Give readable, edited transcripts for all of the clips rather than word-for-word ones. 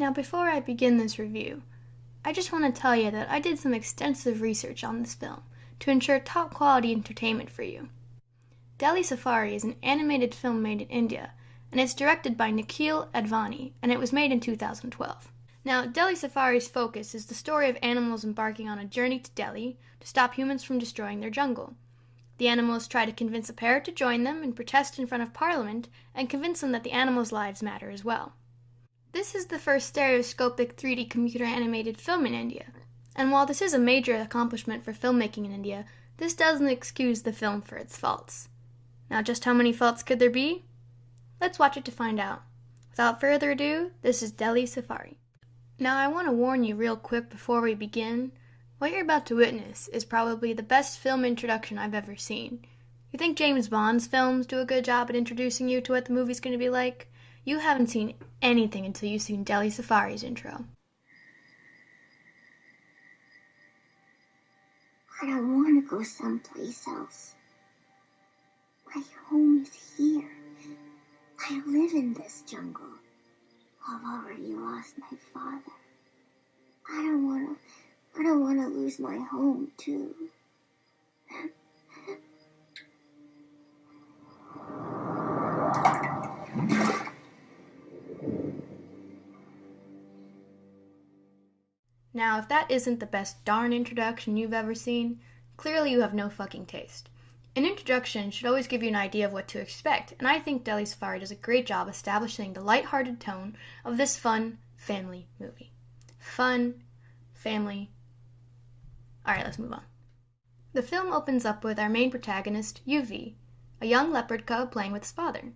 Now before I begin this review, I just want to tell you that I did some extensive research on this film to ensure top quality entertainment for you. Delhi Safari is an animated film made in India, and it's directed by Nikhil Advani, and it was made in 2012. Now, Delhi Safari's focus is the story of animals embarking on a journey to Delhi to stop humans from destroying their jungle. The animals try to convince a parrot to join them and protest in front of Parliament and convince them that the animals' lives matter as well. This is the first stereoscopic 3D computer animated film in India, and while this is a major accomplishment for filmmaking in India, this doesn't excuse the film for its faults. Now, just how many faults could there be? Let's watch it to find out. Without further ado, this is Delhi Safari. Now, I want to warn you real quick before we begin. What you're about to witness is probably the best film introduction I've ever seen. You think James Bond's films do a good job at introducing you to what the movie's going to be like? You haven't seen anything until you've seen Delhi Safari's intro. I don't want to go someplace else. My home is here. I live in this jungle. I've already lost my father. I don't want to lose my home, too. Now, if that isn't the best darn introduction you've ever seen, clearly you have no fucking taste. An introduction should always give you an idea of what to expect, and I think Delhi Safari does a great job establishing the lighthearted tone of this fun family movie. Fun, family. Alright, let's move on. The film opens up with our main protagonist, Yuvi, a young leopard cub playing with his father.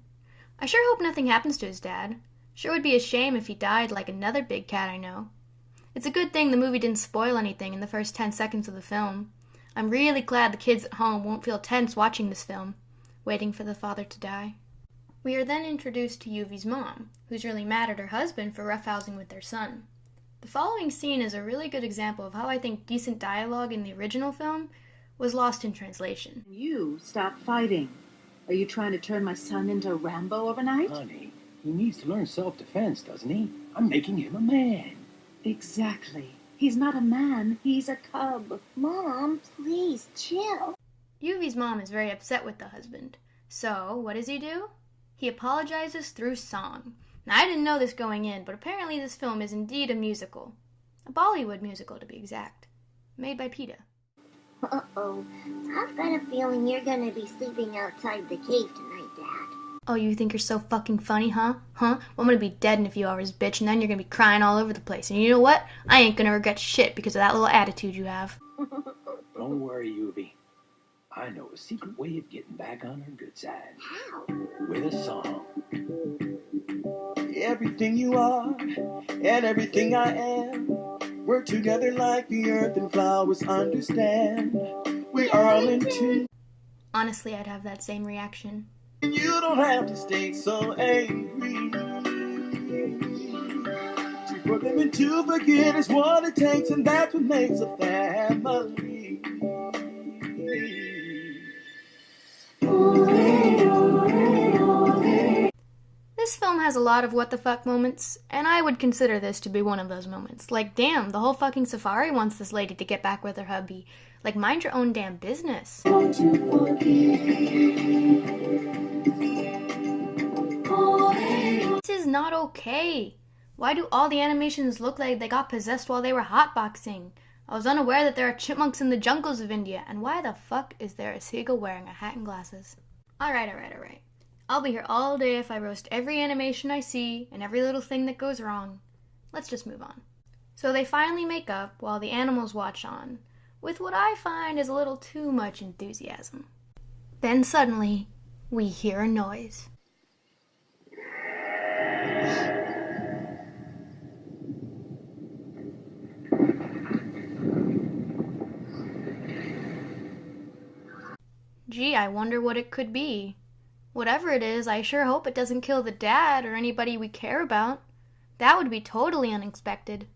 I sure hope nothing happens to his dad. Sure would be a shame if he died like another big cat I know. It's a good thing the movie didn't spoil anything in the first 10 seconds of the film. I'm really glad the kids at home won't feel tense watching this film, waiting for the father to die. We are then introduced to Yuvi's mom, who's really mad at her husband for roughhousing with their son. The following scene is a really good example of how I think decent dialogue in the original film was lost in translation. You stop fighting. Are you trying to turn my son into Rambo overnight? Honey, he needs to learn self-defense, doesn't he? I'm making him a man. Exactly. He's not a man, he's a cub. Mom, please, chill. Yuvi's mom is very upset with the husband. So, what does he do? He apologizes through song. Now, I didn't know this going in, but apparently this film is indeed a musical. A Bollywood musical, to be exact. Made by PETA. Uh-oh. I've got a feeling you're gonna be sleeping outside the cave tonight, Dad. Oh, you think you're so fucking funny, huh? Well, I'm gonna be dead in a few hours, bitch, and then you're gonna be crying all over the place. And you know what? I ain't gonna regret shit because of that little attitude you have. Don't worry, Yuvi. I know a secret way of getting back on her good side. How? With a song. Everything you are and everything I am, we're together like the earth and flowers understand. We are all in tune. Honestly, I'd have that same reaction. You don't have to stay so angry. To put them in to forget is what it takes, and that's what makes a family. This film has a lot of what the fuck moments, and I would consider this to be one of those moments. Like, damn, the whole fucking safari wants this lady to get back with her hubby. Like, mind your own damn business. This is not okay. Why do all the animations look like they got possessed while they were hotboxing? I was unaware that there are chipmunks in the jungles of India, and why the fuck is there a seagull wearing a hat and glasses? Alright. I'll be here all day if I roast every animation I see and every little thing that goes wrong. Let's just move on. So they finally make up while the animals watch on, with what I find is a little too much enthusiasm. Then suddenly, we hear a noise. Gee, I wonder what it could be. Whatever it is, I sure hope it doesn't kill the dad or anybody we care about. That would be totally unexpected.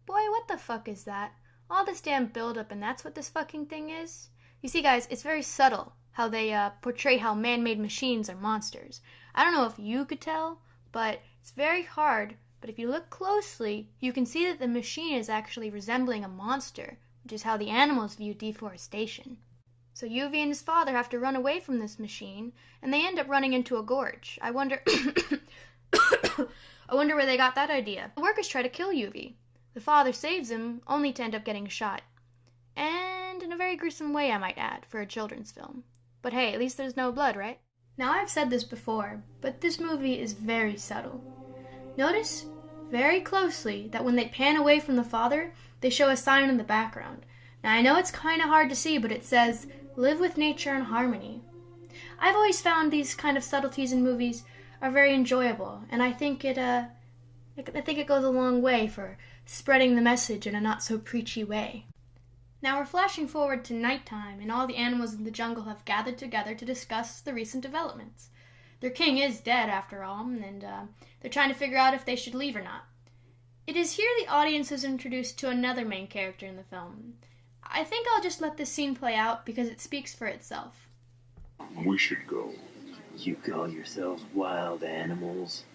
Boy, what the fuck is that? All this damn buildup and that's what this fucking thing is? You see, guys, it's very subtle how they portray how man-made machines are monsters. I don't know if you could tell, but it's very hard. But if you look closely, you can see that the machine is actually resembling a monster, which is how the animals view deforestation. So Yuvi and his father have to run away from this machine, and they end up running into a gorge. I wonder where they got that idea. The workers try to kill Yuvi. The father saves him, only to end up getting shot. And in a very gruesome way, I might add, for a children's film. But hey, at least there's no blood, right? Now, I've said this before, but this movie is very subtle. Notice very closely that when they pan away from the father, they show a sign in the background. Now, I know it's kind of hard to see, but it says, "Live with nature in harmony." I've always found these kind of subtleties in movies are very enjoyable, and I think it goes a long way for spreading the message in a not-so-preachy way. Now we're flashing forward to nighttime, and all the animals in the jungle have gathered together to discuss the recent developments. Their king is dead, after all, and they're trying to figure out if they should leave or not. It is here the audience is introduced to another main character in the film. I think I'll just let this scene play out because it speaks for itself. We should go. You call yourselves wild animals?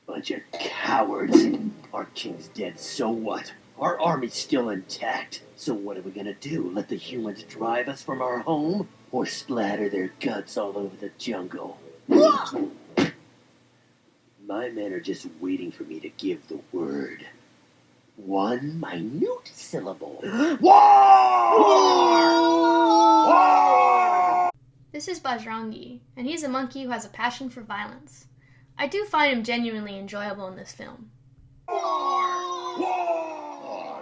Bunch of cowards. Our king's dead, so what? Our army's still intact. So what are we gonna do? Let the humans drive us from our home? Or splatter their guts all over the jungle? My men are just waiting for me to give the word. One minute syllable. War! War! This is Bajrangi, and he's a monkey who has a passion for violence. I do find him genuinely enjoyable in this film. Oh,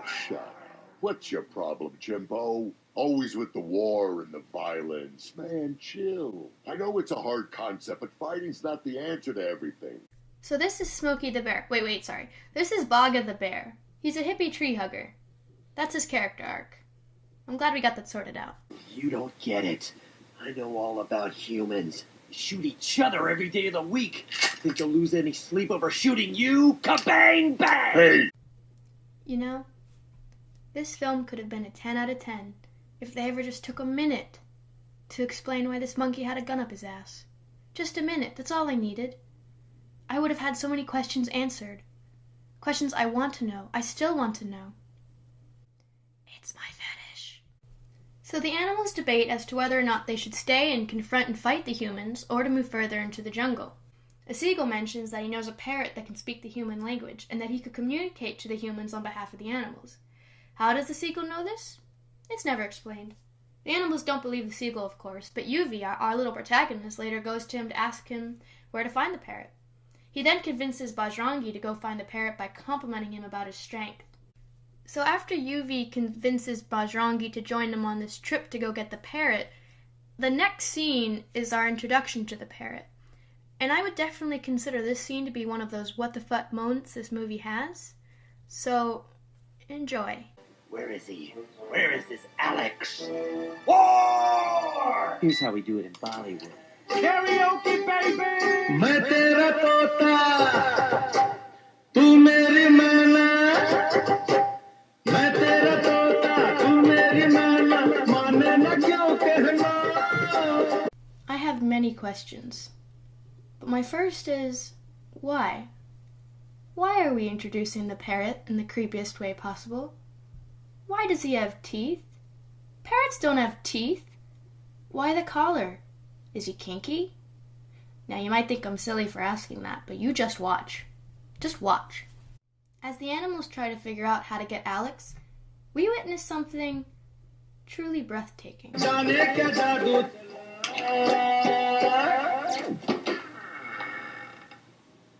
shut up. What's your problem, Jimbo? Always with the war and the violence. Man, chill. I know it's a hard concept, but fighting's not the answer to everything. So this is Smokey the Bear. Sorry. This is Baga the Bear. He's a hippie tree hugger. That's his character arc. I'm glad we got that sorted out. You don't get it. I know all about humans. Shoot each other every day of the week. Think you'll lose any sleep over shooting you? Kabang bang! Hey! You know, this film could have been a 10 out of 10 if they ever just took a minute to explain why this monkey had a gun up his ass. Just a minute, that's all I needed. I would have had so many questions answered. Questions I want to know, I still want to know. It's my fetish. So the animals debate as to whether or not they should stay and confront and fight the humans, or to move further into the jungle. A seagull mentions that he knows a parrot that can speak the human language, and that he could communicate to the humans on behalf of the animals. How does the seagull know this? It's never explained. The animals don't believe the seagull, of course, but Yuvi, our little protagonist, later goes to him to ask him where to find the parrot. He then convinces Bajrangi to go find the parrot by complimenting him about his strength. So after Yuvi convinces Bajrangi to join them on this trip to go get the parrot, the next scene is our introduction to the parrot. And I would definitely consider this scene to be one of those what the fuck moments this movie has. So, enjoy. Where is he? Where is this Alex? War! Here's how we do it in Bollywood. Karaoke, baby! मैं तेरा तोता, तू मेरी मैना. मैं तेरा तोता, तू मेरी मैना. माने ना क्यों कहना. I have many questions. But my first is, why? Why are we introducing the parrot in the creepiest way possible? Why does he have teeth? Parrots don't have teeth. Why the collar? Is he kinky? Now you might think I'm silly for asking that, but you just watch. Just watch. As the animals try to figure out how to get Alex, we witness something truly breathtaking. जाने क्या जादू.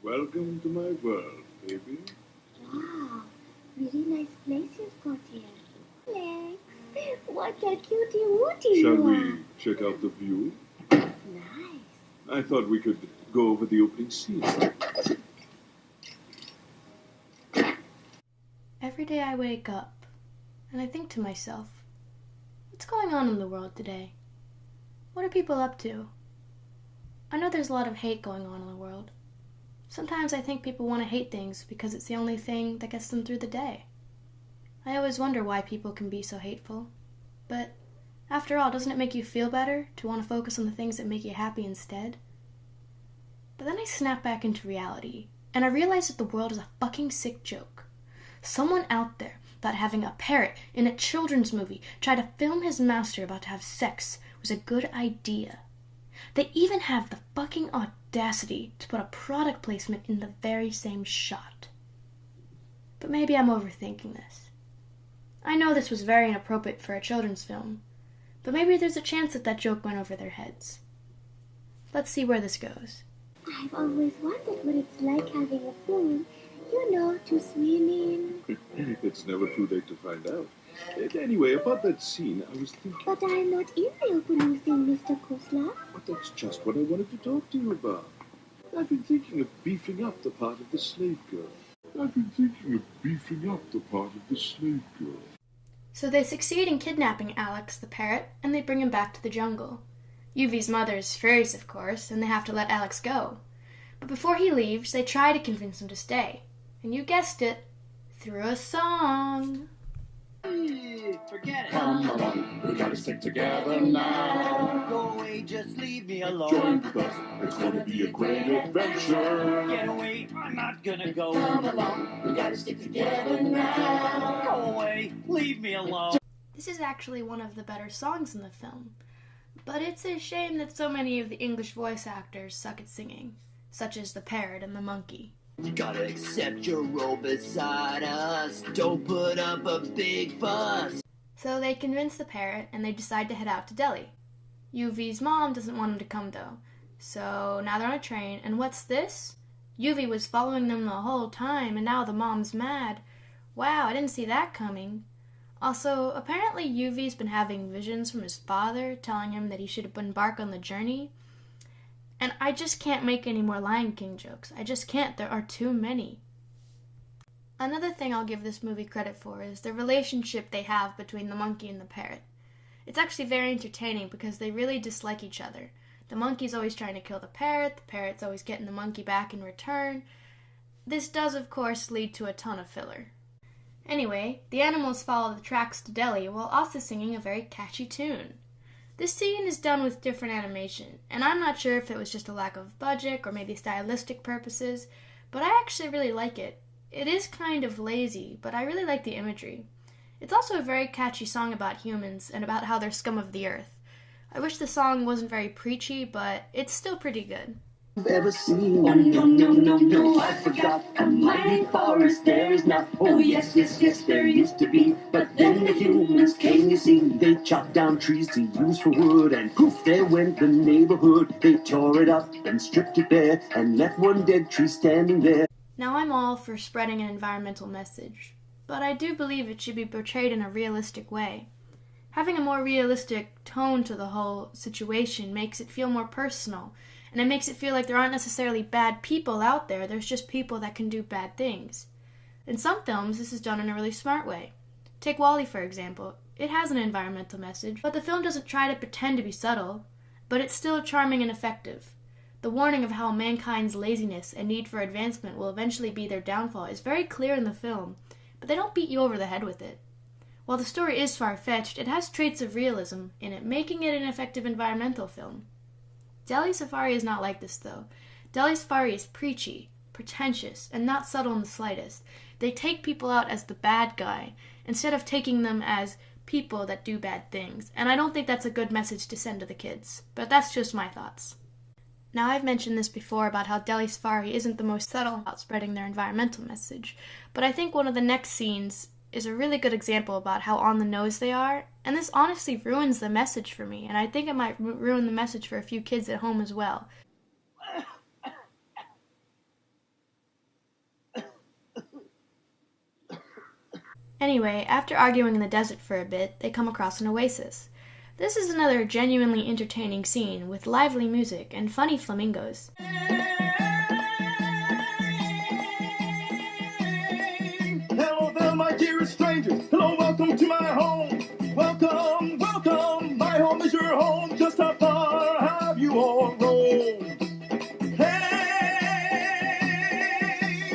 Welcome to my world, baby. Wow, really nice place you've got here. Alex, what a cutie wootie Shall you we are. check out the view? Nice. I thought we could go over the opening scene. Every day I wake up and I think to myself, what's going on in the world today? What are people up to? I know there's a lot of hate going on in the world. Sometimes I think people want to hate things because it's the only thing that gets them through the day. I always wonder why people can be so hateful, but After all, doesn't it make you feel better to want to focus on the things that make you happy instead? But then I snap back into reality, and I realize that the world is a fucking sick joke. Someone out there thought having a parrot in a children's movie try to film his master about to have sex was a good idea. They even have the fucking audacity to put a product placement in the very same shot. But maybe I'm overthinking this. I know this was very inappropriate for a children's film, but maybe there's a chance that that joke went over their heads. Let's see where this goes. I've always wondered what it's like having a pool, you know, to swim in. It's never too late to find out. Anyway, about that scene, I was thinking... But I'm not in the opening scene, Mr. Kusla. But that's just what I wanted to talk to you about. I've been thinking of beefing up the part of the slave girl. So they succeed in kidnapping Alex the parrot, and they bring him back to the jungle. Yuvi's mother is furious, of course, and they have to let Alex go. But before he leaves, they try to convince him to stay. And you guessed it, through a song. Hey, forget it. Come along, we gotta stick together now. Go away, just leave me alone. Join with us, it's gonna be a great adventure. Get away, I'm not gonna go. Come along, we gotta stick together now. Go away, leave me alone. This is actually one of the better songs in the film. But it's a shame that so many of the English voice actors suck at singing, such as the parrot and the monkey. You gotta accept your role beside us. Don't put up a big fuss. So they convince the parrot, and they decide to head out to Delhi. Yuvi's mom doesn't want him to come, though. So now they're on a train, and what's this? Yuvi was following them the whole time, and now the mom's mad. Wow, I didn't see that coming. Also, apparently Yuvi's been having visions from his father, telling him that he should embark on the journey. And I just can't make any more Lion King jokes. I just can't. There are too many. Another thing I'll give this movie credit for is the relationship they have between the monkey and the parrot. It's actually very entertaining because they really dislike each other. The monkey's always trying to kill the parrot's always getting the monkey back in return. This does, of course, lead to a ton of filler. Anyway, the animals follow the tracks to Delhi while also singing a very catchy tune. This scene is done with different animation, and I'm not sure if it was just a lack of budget or maybe stylistic purposes, but I actually really like it. It is kind of lazy, but I really like the imagery. It's also a very catchy song about humans and about how they're scum of the earth. I wish the song wasn't very preachy, but it's still pretty good. Ever seen? Oh, no, I forgot. A mighty forest there is not. Oh, yes, there used to be. But then the humans came, you see. They chopped down trees to use for wood, and poof, there went the neighborhood. They tore it up and stripped it bare, and left one dead tree standing there. Now, I'm all for spreading an environmental message, but I do believe it should be portrayed in a realistic way. Having a more realistic tone to the whole situation makes it feel more personal, and it makes it feel like there aren't necessarily bad people out there, there's just people that can do bad things. In some films, this is done in a really smart way. Take WALL-E, for example. It has an environmental message, but the film doesn't try to pretend to be subtle, but it's still charming and effective. The warning of how mankind's laziness and need for advancement will eventually be their downfall is very clear in the film, but they don't beat you over the head with it. While the story is far-fetched, it has traits of realism in it, making it an effective environmental film. Delhi Safari is not like this, though. Delhi Safari is preachy, pretentious, and not subtle in the slightest. They take people out as the bad guy, instead of taking them as people that do bad things, and I don't think that's a good message to send to the kids, but that's just my thoughts. Now, I've mentioned this before about how Delhi Safari isn't the most subtle about spreading their environmental message, but I think one of the next scenes is a really good example about how on the nose they are, and this honestly ruins the message for me, and I think it might ruin the message for a few kids at home as well. Anyway, after arguing in the desert for a bit, they come across an oasis. This is another genuinely entertaining scene with lively music and funny flamingos. Hello there, my dearest stranger. Hello, welcome to my home. Welcome, welcome. My home is your home. Just how far have you all roamed? Hey,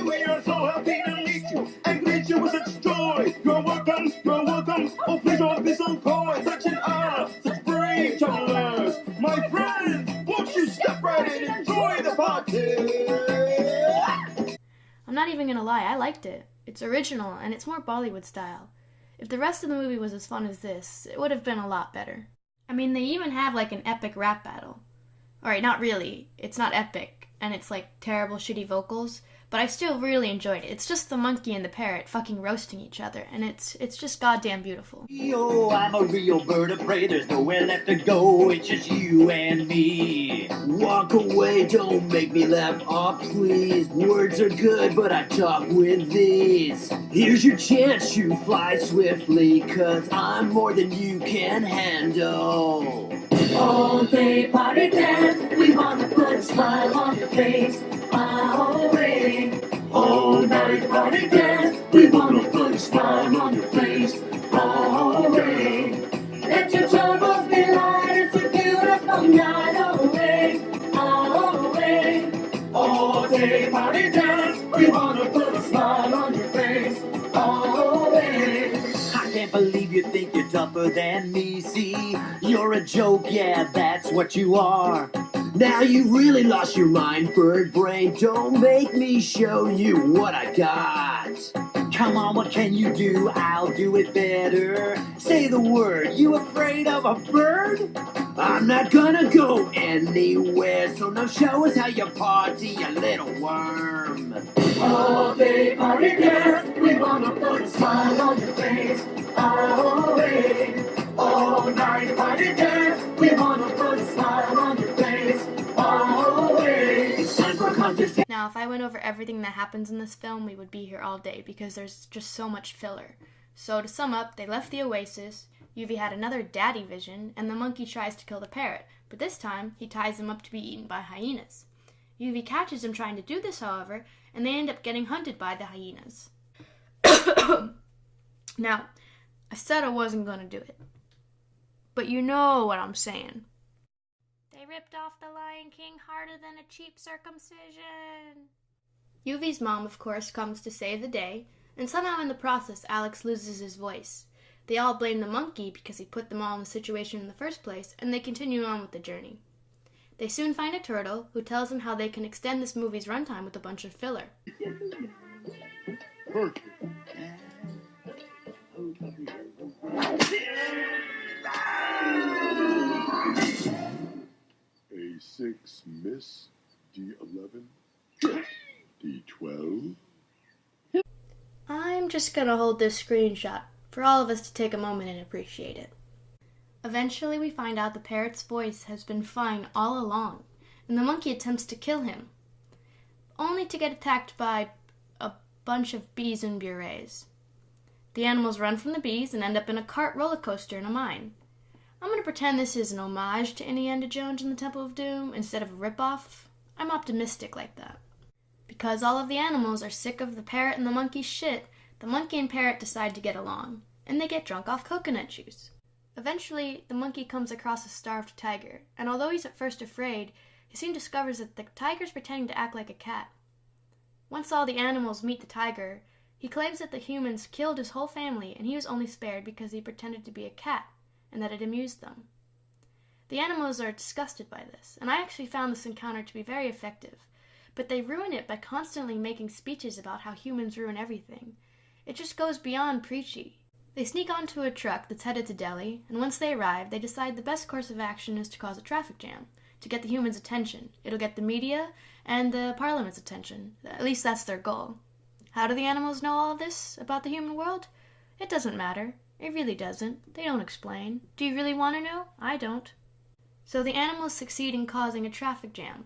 we are so happy to meet you and greet you with such joy. You're welcome, you're welcome. Oh, please don't be so coy. Such an honor, such party. I'm not even gonna lie, I liked it. It's original, and it's more Bollywood style. If the rest of the movie was as fun as this, it would have been a lot better. I mean, they even have like an epic rap battle. Alright, not really. It's not epic, and it's like terrible shitty vocals, but I still really enjoyed it. It's just the monkey and the parrot fucking roasting each other, and it's just goddamn beautiful. Yo, I'm a real bird of prey, there's nowhere left to go, it's just you and me. Walk away, don't make me laugh, oh please. Words are good, but I talk with these. Here's your chance, you fly swiftly, cause I'm more than you can handle. All day party dance, we wanna put a smile on your face. Away. All night party dance, we wanna put a smile on your face. Away. Let your troubles be light, it's a beautiful night. Away, away. All day party dance, we wanna put a smile on your face. Away. I can't believe you think you're tougher than me. See, you're a joke, yeah, that's what you are. Now you really lost your mind, bird brain. Don't make me show you what I got. Come on, what can you do? I'll do it better. Say the word. You afraid of a bird? I'm not gonna go anywhere. So now show us how you party, you little worm. All day party dance, we wanna put a smile on your face. Away. All night party dance, we wanna put a smile on your face. Away. It's time for a contest. Now, if I went over everything that happens in this film, we would be here all day because there's just so much filler. So to sum up, they left the oasis, Yuvi had another daddy vision, and the monkey tries to kill the parrot, but this time he ties him up to be eaten by hyenas. Yuvi catches him trying to do this, however, and they end up getting hunted by the hyenas. Now, I said I wasn't going to do it, but you know what I'm saying. They ripped off the Lion King harder than a cheap circumcision. Yuvi's mom, of course, comes to save the day, and somehow in the process Alex loses his voice. They all blame the monkey because he put them all in the situation in the first place, and they continue on with the journey. They soon find a turtle who tells them how they can extend this movie's runtime with a bunch of filler. A6 miss, D11, D12. I'm just gonna hold this screenshot for all of us to take a moment and appreciate it. Eventually we find out the parrot's voice has been fine all along, and the monkey attempts to kill him, only to get attacked by a bunch of bees and berets. The animals run from the bees and end up in a cart roller coaster in a mine. I'm going to pretend this is an homage to Indiana Jones and the Temple of Doom instead of a ripoff. I'm optimistic like that. Because all of the animals are sick of the parrot and the monkey's shit, the monkey and parrot decide to get along, and they get drunk off coconut juice. Eventually, the monkey comes across a starved tiger, and although he's at first afraid, he soon discovers that the tiger's pretending to act like a cat. Once all the animals meet the tiger, he claims that the humans killed his whole family and he was only spared because he pretended to be a cat, and that it amused them. The animals are disgusted by this, and I actually found this encounter to be very effective, but they ruin it by constantly making speeches about how humans ruin everything. It just goes beyond preachy. They sneak onto a truck that's headed to Delhi, and once they arrive, they decide the best course of action is to cause a traffic jam, to get the humans' attention. It'll get the media and the parliament's attention. At least that's their goal. How do the animals know all this about the human world? It doesn't matter. It really doesn't. They don't explain. Do you really want to know? I don't. So the animals succeed in causing a traffic jam,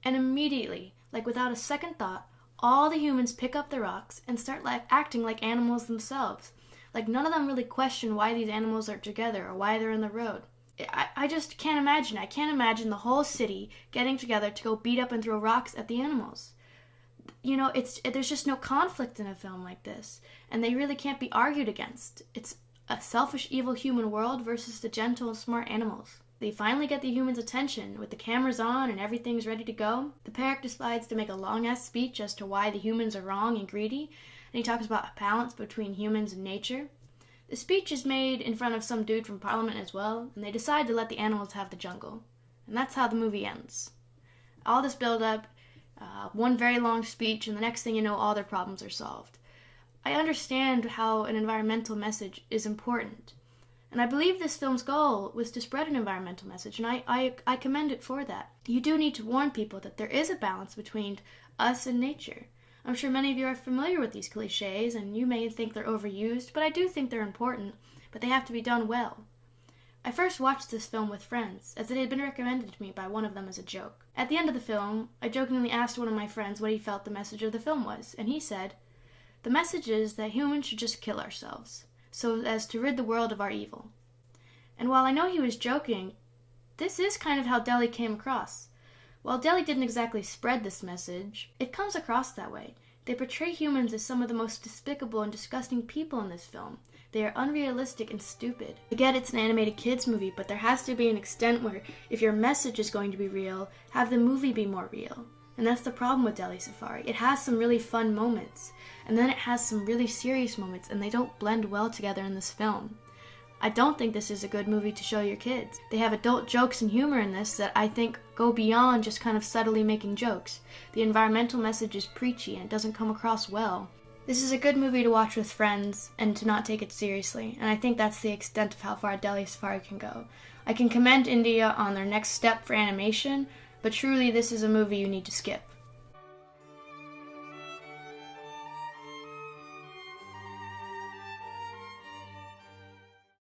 and immediately, like without a second thought, all the humans pick up the rocks and start acting like animals themselves. Like none of them really question why these animals are together or why they're in the road. I just can't imagine. I can't imagine the whole city getting together to go beat up and throw rocks at the animals. You know, there's just no conflict in a film like this, and they really can't be argued against. It's a selfish, evil human world versus the gentle and smart animals. They finally get the humans' attention. With the cameras on and everything's ready to go, the parrot decides to make a long-ass speech as to why the humans are wrong and greedy, and he talks about a balance between humans and nature. The speech is made in front of some dude from Parliament as well, and they decide to let the animals have the jungle. And that's how the movie ends. All this build-up one very long speech, and the next thing you know, all their problems are solved. I understand how an environmental message is important, and I believe this film's goal was to spread an environmental message, and I commend it for that. You do need to warn people that there is a balance between us and nature. I'm sure many of you are familiar with these cliches, and you may think they're overused, but I do think they're important, but they have to be done well. I first watched this film with friends, as it had been recommended to me by one of them as a joke. At the end of the film, I jokingly asked one of my friends what he felt the message of the film was, and he said, "The message is that humans should just kill ourselves, so as to rid the world of our evil." And while I know he was joking, this is kind of how Deli came across. While Deli didn't exactly spread this message, it comes across that way. They portray humans as some of the most despicable and disgusting people in this film. They are unrealistic and stupid. I get it's an animated kids movie, but there has to be an extent where if your message is going to be real, have the movie be more real. And that's the problem with Deli Safari. It has some really fun moments, and then it has some really serious moments, and they don't blend well together in this film. I don't think this is a good movie to show your kids. They have adult jokes and humor in this that I think go beyond just kind of subtly making jokes. The environmental message is preachy and it doesn't come across well. This is a good movie to watch with friends and to not take it seriously, and I think that's the extent of how far Deli Safari can go. I can commend India on their next step for animation, but truly this is a movie you need to skip.